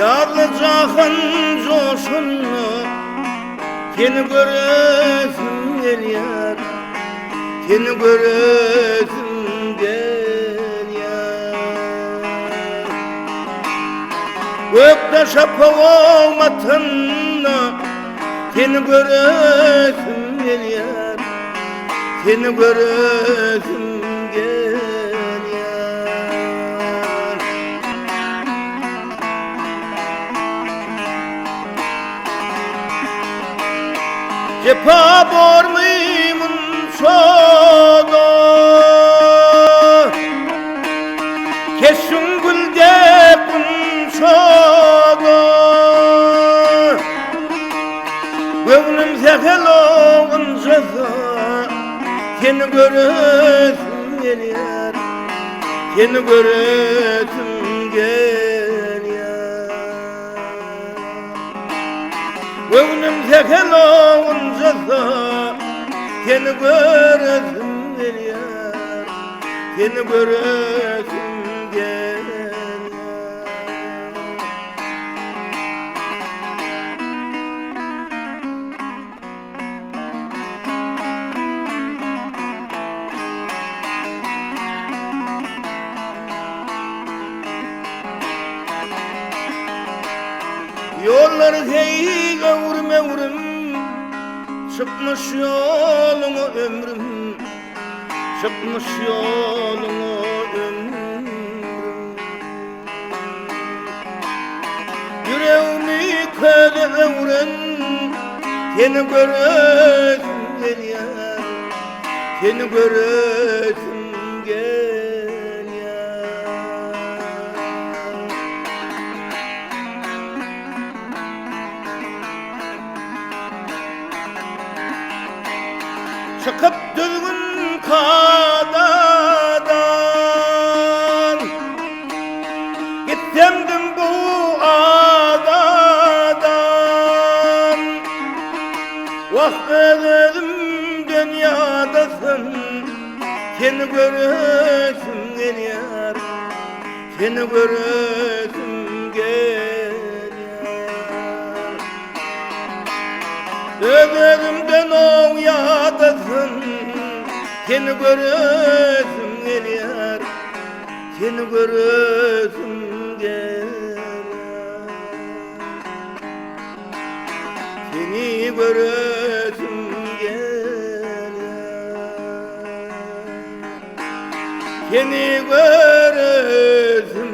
Yarlı cahan coşunlu seni göresim geliyor, seni göresim geliyor. Gökte şapka olmatınla seni göresim geliyor, seni göresim geliyor. Cepa bormuymun soğdu, kesin gülde kun soğdu. Gönlüm zehel olunca seni göresim geliyor, seni göresim geliyor. Gönlüm zehel olunca seni göresim geliyor, seni göresim geliyor. Yollar hey ömrüm ömrüm, çıkmış yolunu ömrüm, çıkmış yolunu ömrüm. Yüreğimi köle ömrüm, seni göresim geliyor, seni göresim geliyor. Çıkıp düzgün kadadan gittemdim bu adadan. Vah ölüm dünyadasın, seni göresim geliyor, seni göresim geliyor. Ömrümden o yadasın, seni göresim geliyor, seni göresim geliyor. Seni göresim geliyor, seni göresim